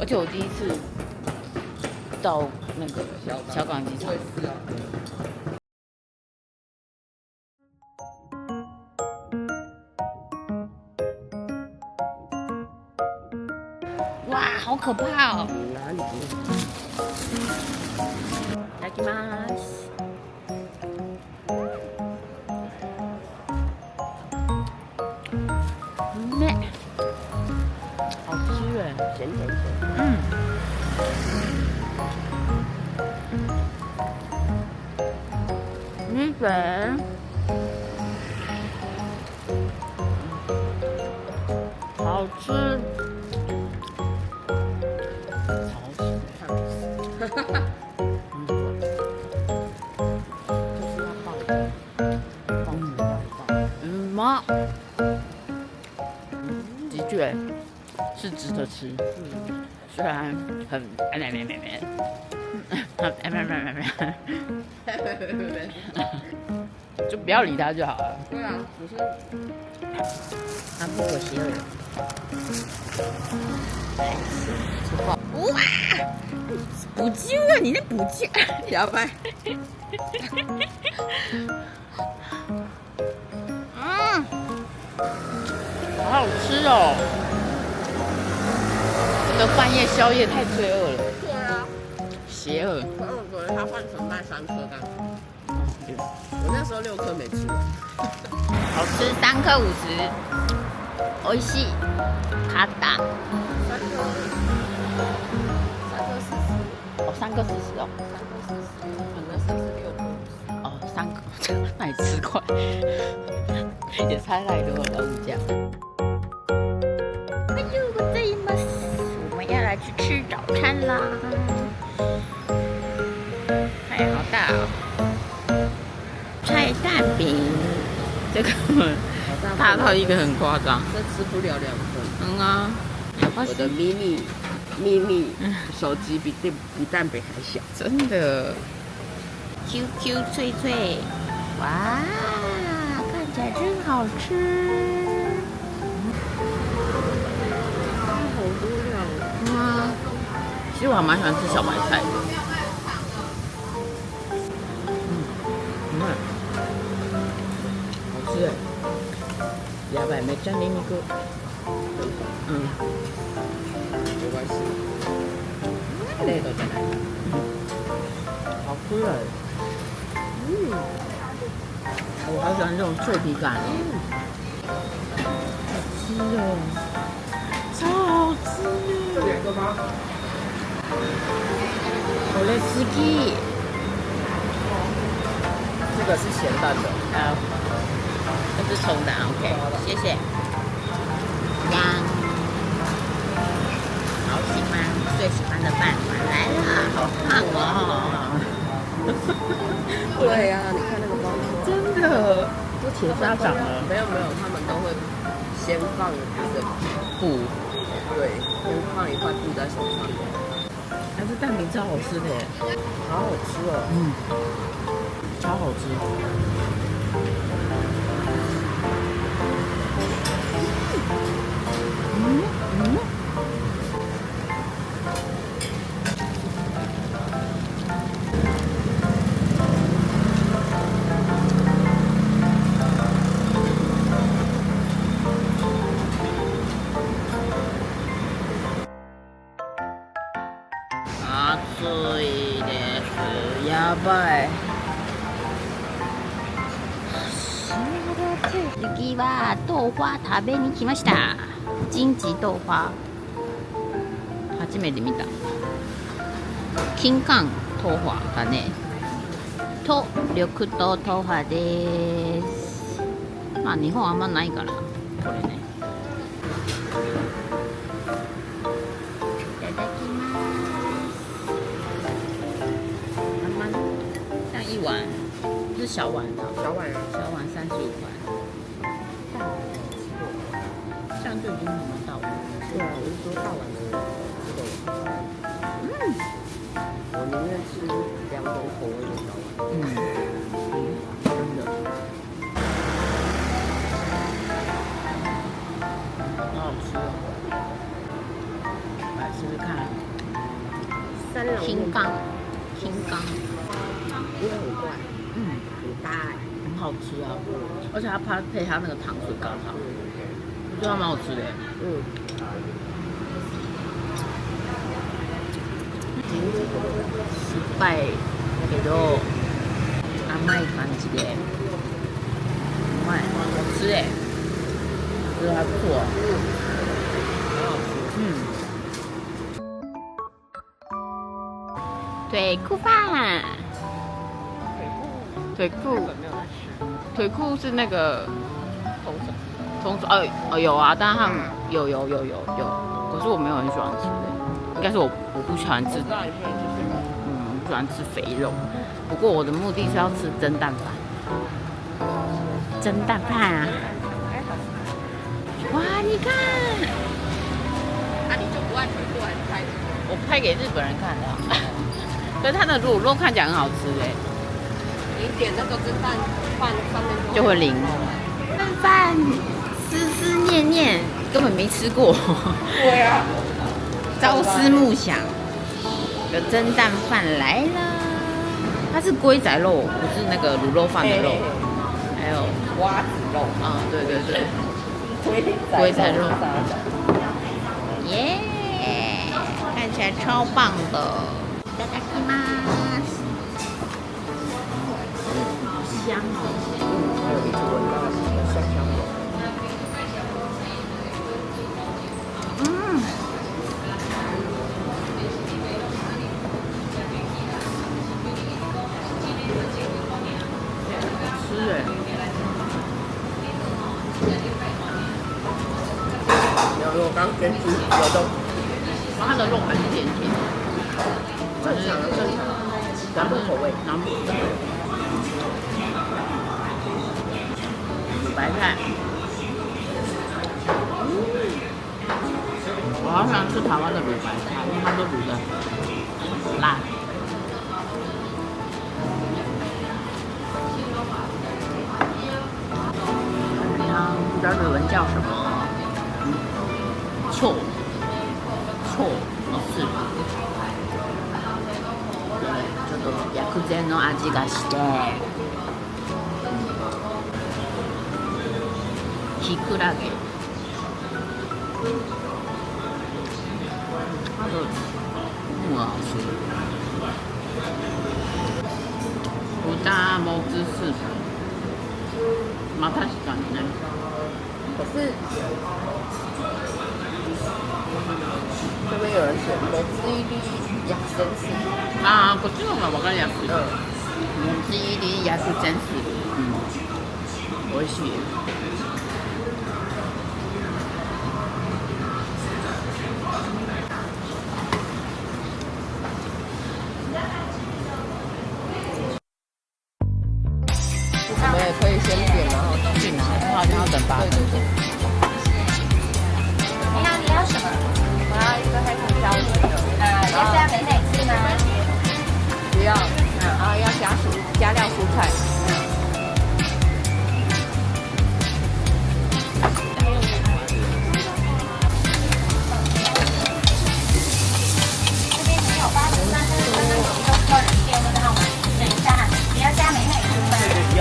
且我第一次到那个小港机场。哇，好可怕哦！哪里？いただきます。好吃哎，咸甜咸。米粉，好吃。妈，的确是值得吃。虽然很就不要理他就好了。对啊，只是他不可邪恶。哇，补救啊！你在补救，摇摆。好好吃哦！这个半夜宵夜太罪恶了。对啊，邪恶。可是我昨天他换成卖3颗蛋，我那时候6颗没吃完。好吃，3颗50，美味しい。卡达。3颗40。哦，3颗40哦。3颗40，反正36颗50。哦，3颗，那你吃快，也差太多了，物价。我们要来去吃早餐啦！太好大哦！菜蛋饼，这个大到一个很夸张。这吃不了2份。啊，我的迷你手机比蛋饼还小。真的 ，QQ 脆脆，哇，看起来真好吃。好多料啊，其实我还蛮喜欢吃小白菜的。好吃哎！やばい、めっちゃニンニク。没关系。累了再来。好吃哎！我好喜欢这种脆皮感哦。好吃哦，超好吃耶！这2个吗？我来吃鸡。这个是咸蛋的。好，这是葱的 ，OK， 谢谢。羊，好喜欢，最喜欢的饭团来了，好烫哦！对呀，你看那个包装，真的，都铁砂掌了。没有，他们都会先放那个布，对，先放一块布在手上。但是蛋饼超好吃的耶，好好吃哦。超好吃。暑いです。やばい。次は豆花食べに来ました。金桔豆花。初めて見た。金柑豆花だね。と緑豆豆花です。まあ日本あんまないからこれね。いただきます。慢慢，像一碗，是小碗的，小碗啊，小碗35块。这样就已经很大碗了。对啊，我是说大碗的这个。我宁愿吃2种口味的小碗。真的。好好吃哦！来试试看。青冈，青冈，因为很怪，嗯，很大哎。很好吃啊，而且它配它那个糖水刚好，我觉得它蛮好吃的。嗯。失败けど甘い感じでうまい，好吃哎，我觉得还不错。腿裤饭，腿裤，没有在吃。腿裤是那个同有啊，但是他们有，可是我没有很喜欢吃的，应该是我不喜欢吃，知道有些人就是不喜欢吃肥肉。不过我的目的是要吃蒸蛋饭，蒸蛋饭啊！哇，你看，那你就不爱腿裤还是拍？我拍给日本人看的，可是它的卤肉看起来很好吃哎，你点那个蒸蛋饭上面就会淋蒸饭，思思念念，根本没吃过。对啊，朝思暮想的蒸蛋饭来了，它是龟仔肉，不是那个卤肉饭的肉，还有瓜子肉啊，对对对，龟仔肉，耶，看起来超棒的。いただきます。香哦，还有一直闻到香香的。吃哎，牛肉刚跟猪有都它的肉还是甜甜的，正常的正常，南部口味。南部的卤白菜，我好喜欢吃台湾的卤白菜，因为它都卤的很辣。不知道日文叫什么？错，是。ちょっと薬膳の味がして、キクラゲ。它的很好吃。豚もずスープ。まあ確かにね。可是这边有人写もつ入り薬膳スープ。ああ、こっちの方が分かりやすい。もつ入り薬膳スープ。美味しい。我们也可以先点，然后去拿，我好像要等8分钟。你好，你要什么？我要一个黑胡椒味的，你要加美乃滋吗？不要，然后要加料蔬菜。这边没有8分3分钟都需要人电话的号码，等一下，你要加美乃滋吗？要。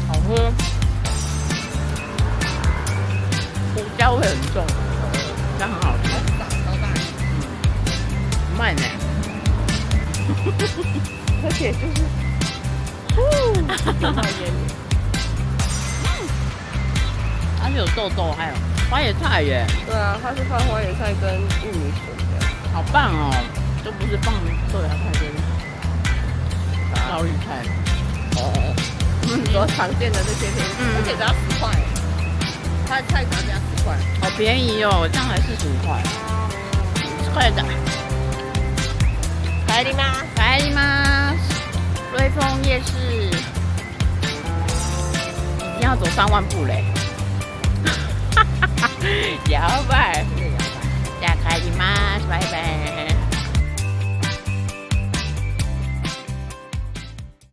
好喝，胡椒味很重，但很好吃，慢呢，而且就是，而且有豆豆，还有花椰菜耶，对啊，它是放花椰菜跟玉米笋这样。好棒哦，都不是放豆芽菜跟高丽菜，你说常见的那些甜品，而且只要10块，它的菜只要加10块，好便宜哦，这样才45块，10块的。帰ります。帰ります。瑞丰夜市，已经要走3万步嘞，摇摆。